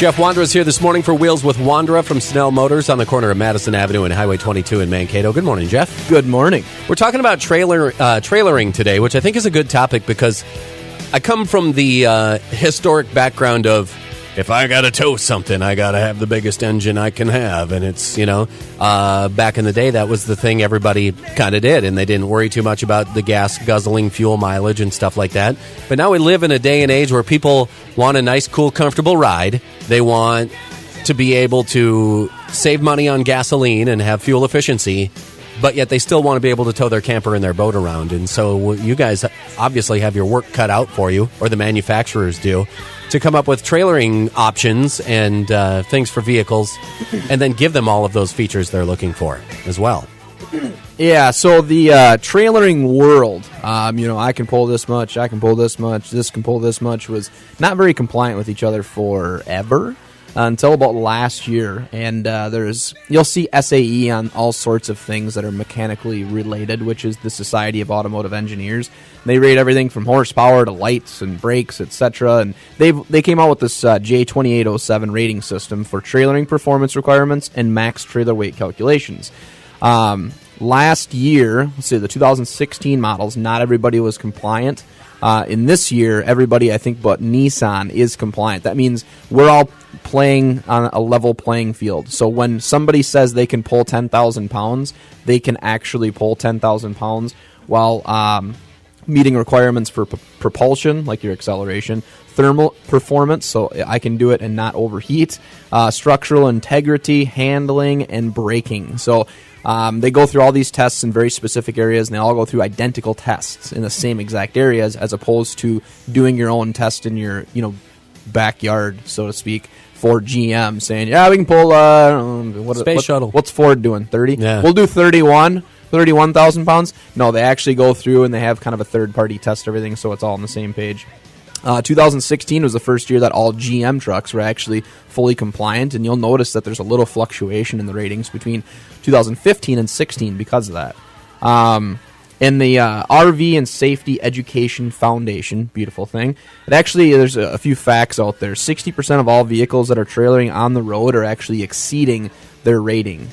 Jeff Wondra is here this morning for Wheels with Wondra from Snell Motors on the corner of Madison Avenue and Highway 22 in Mankato. Good morning, Jeff. Good morning. We're talking about trailering today, which I think is a good topic because I come from the historic background of if I got to tow something, I got to have the biggest engine I can have. And it's, back in the day, that was the thing everybody kind of did. And they didn't worry too much about the gas guzzling fuel mileage and stuff like that. But now we live in a day and age where people want a nice, cool, comfortable ride. They want to be able to save money on gasoline and have fuel efficiency, but yet they still want to be able to tow their camper and their boat around. And so you guys obviously have your work cut out for you, or the manufacturers do, to come up with trailering options and things for vehicles, and then give them all of those features they're looking for as well. Yeah, so the trailering world, I can pull this much, I can pull this much, this can pull this much, was not very compliant with each other forever. Until about last year, and you'll see SAE on all sorts of things that are mechanically related, which is the Society of Automotive Engineers. They rate everything from horsepower to lights and brakes, etc. And they came out with this J2807 rating system for trailering performance requirements and max trailer weight calculations. Last year, let's say the 2016 models, not everybody was compliant. In this year, everybody, I think, but Nissan is compliant. That means we're all playing on a level playing field. So when somebody says they can pull 10,000 pounds, they can actually pull 10,000 pounds while meeting requirements for propulsion, like your acceleration, thermal performance, so I can do it and not overheat, structural integrity, handling, and braking. So they go through all these tests in very specific areas, and they all go through identical tests in the same exact areas, as opposed to doing your own test in your backyard, so to speak, for GM saying, yeah, we can pull Space shuttle. What's Ford doing? 30? Yeah. We'll do 31,000 pounds. No, they actually go through and they have kind of a third party test everything, so it's all on the same page. 2016 was the first year that all GM trucks were actually fully compliant, and you'll notice that there's a little fluctuation in the ratings between 2015 and 16 because of that. And the RV and Safety Education Foundation, beautiful thing. There's a few facts out there. 60% of all vehicles that are trailering on the road are actually exceeding their rating.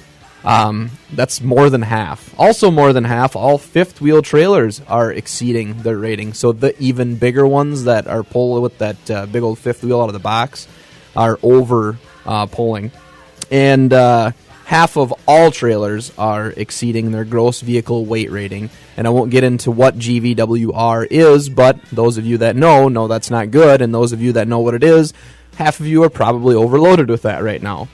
That's more than half. Also more than half, all fifth-wheel trailers are exceeding their rating. So the even bigger ones that are pulled with that big old fifth wheel out of the box are over pulling. And half of all trailers are exceeding their gross vehicle weight rating. And I won't get into what GVWR is, but those of you that know that's not good. And those of you that know what it is, half of you are probably overloaded with that right now.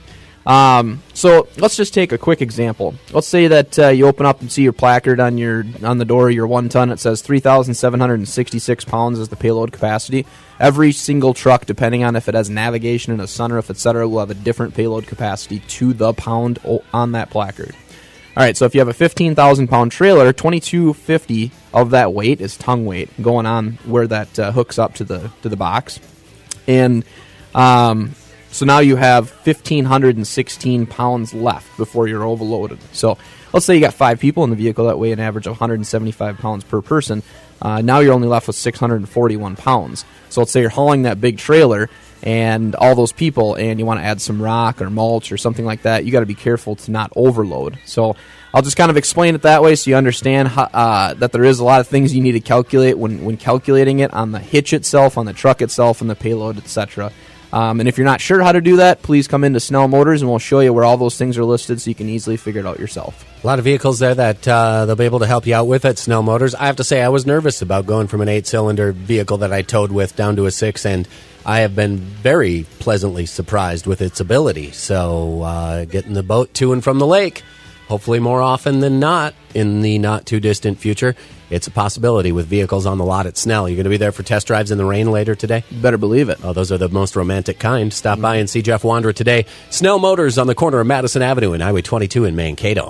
So let's just take a quick example. Let's say that you open up and see your placard on the door of your 1 ton. It says 3,766 pounds is the payload capacity. Every single truck, depending on if it has navigation and a sunroof, etc., will have a different payload capacity to the pound on that placard. All right, so if you have a 15,000 pound trailer, 2,250 of that weight is tongue weight going on where that hooks up to the box, and so now you have 1,516 pounds left before you're overloaded. So let's say you got 5 people in the vehicle that weigh an average of 175 pounds per person. Now you're only left with 641 pounds. So let's say you're hauling that big trailer and all those people, and you want to add some rock or mulch or something like that. You got to be careful to not overload. So I'll just kind of explain it that way so you understand that there is a lot of things you need to calculate when calculating it on the hitch itself, on the truck itself, and the payload, etc. And if you're not sure how to do that, please come into Snell Motors, and we'll show you where all those things are listed so you can easily figure it out yourself. A lot of vehicles there that they'll be able to help you out with at Snell Motors. I have to say, I was nervous about going from an 8-cylinder vehicle that I towed with down to a 6, and I have been very pleasantly surprised with its ability. So getting the boat to and from the lake, hopefully more often than not in the not-too-distant future, it's a possibility with vehicles on the lot at Snell. You're going to be there for test drives in the rain later today? Better believe it. Oh, those are the most romantic kind. Stop by and see Jeff Wondra today. Snell Motors on the corner of Madison Avenue and Highway 22 in Mankato.